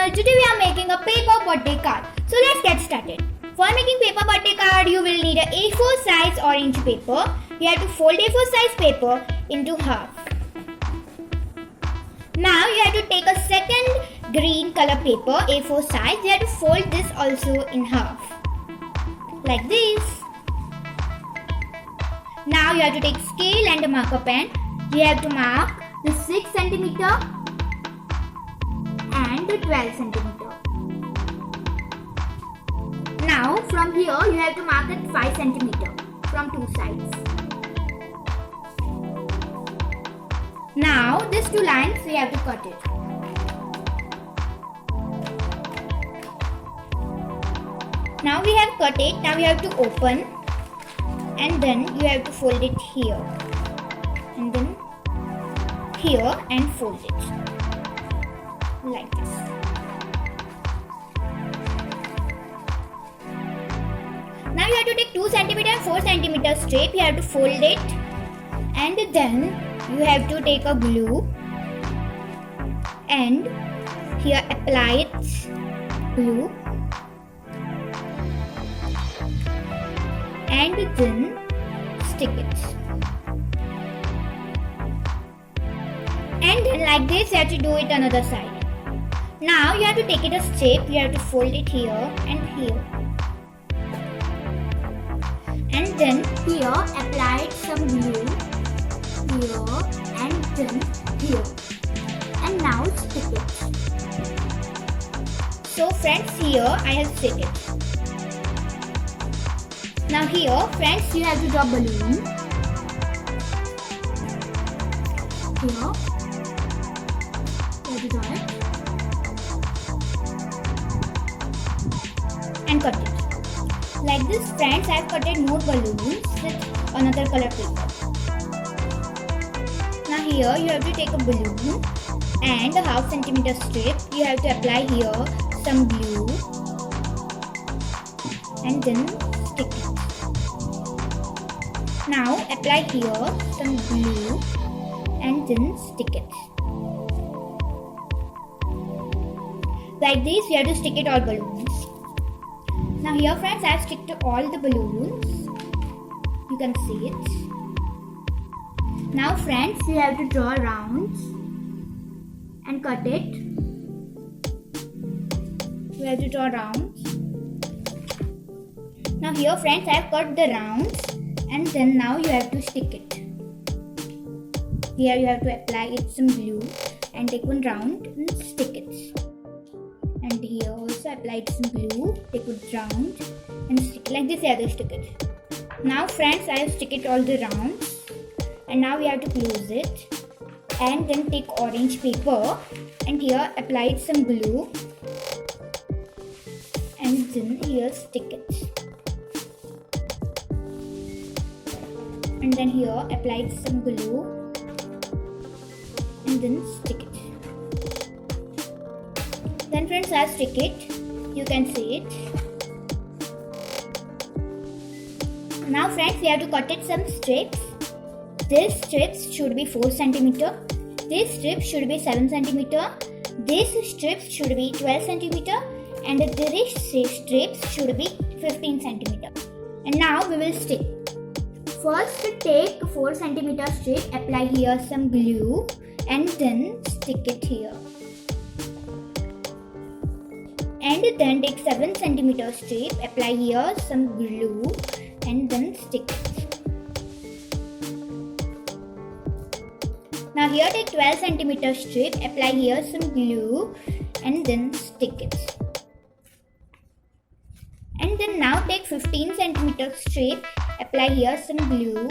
channel. Today we are making a paper birthday card. So let's get started. For making paper birthday card, you will need a A4 size orange paper. You have to fold A4 size paper into half. Now you have to take a second green color paper, A4 size. You have to fold this also in half. Like this. Now you have to take scale and a marker pen. You have to mark the 6 cm and the 12 cm. Now from here you have to mark it 5 cm from two sides. Now these two lines we have to cut it. Now we have cut it. Now we have to open and then you have to fold it here and then here and fold it like this. Now you have to take 2 cm and 4 cm strip. You have to fold it and then you have to take a glue and here apply it glue and then stick it. And then like this you have to do it another side. Now you have to take it a strip. You have to fold it here and here. And then here apply some glue here and then here. And now stick it. So friends, here I have stick it. Now here friends you have to draw balloon. Here you have to draw it. And cut it. Like this friends, I have cutted more balloons with another color paper. Now here you have to take a balloon and a half centimeter strip. You have to apply here some glue and then stick it. Now apply here some glue and then stick it. Like this you have to stick it all balloons. Now here friends I have sticked all the balloons. You can see it. Now friends you have to draw rounds and cut it. You have to draw rounds. Now here friends I have cut the rounds and then now you have to stick it. Here you have to apply it some glue and take one round and stick it. And here also apply some glue, take one round and stick it. Like this you have to stick it. Now friends I have stick it all the rounds and now we have to close it and then take orange paper and here apply some glue and then here stick it. And then here apply some glue and then stick it. Then friends I stick it. You can see it. Now friends we have to cut it some strips. These strips should be 4 cm. These strips should be 7 cm. These strips should be 12 cm. And these strips should be 15 cm. And now we will stick. First take 4 cm strip, apply here some glue and then stick it here. And then take 7 cm strip, apply here some glue and then stick it. Now here take 12 cm strip, apply here some glue and then stick it. And then now take 15 cm strip, apply here some glue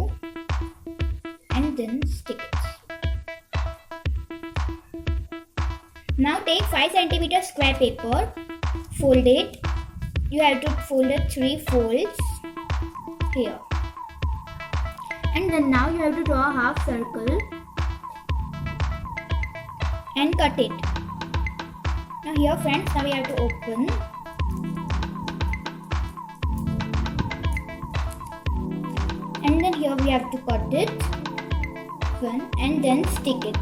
and then stick it. Now take 5 cm square paper, fold it. You have to fold it 3 folds here. And then now you have to draw a half circle and cut it. Now here friends, now we have to open. And then here we have to cut it and then stick it.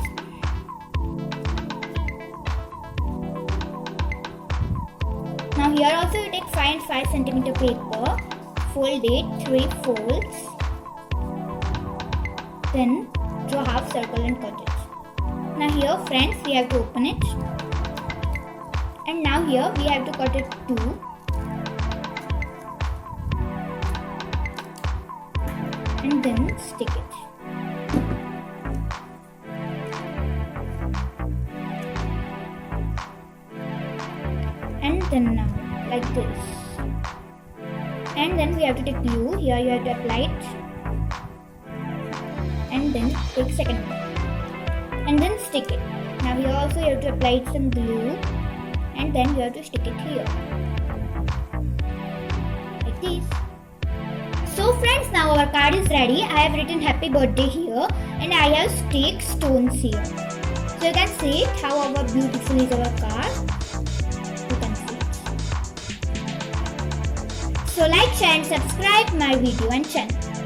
Now here also you take 5 and 5 centimeter paper, fold it 3 folds, then draw half circle and cut it. Now here friends we have to open it, and now here we have to cut it 2, and then stick it. And then now like this, and then we have to take glue. Here you have to apply it, and then take second one, and then stick it. Now here also you have to apply some glue, and then you have to stick it here like this. So friends, now our card is ready. I have written happy birthday here, and I have stick stones here. So you can see how our beautiful is our card. You can see it. So like, share and subscribe my video and channel.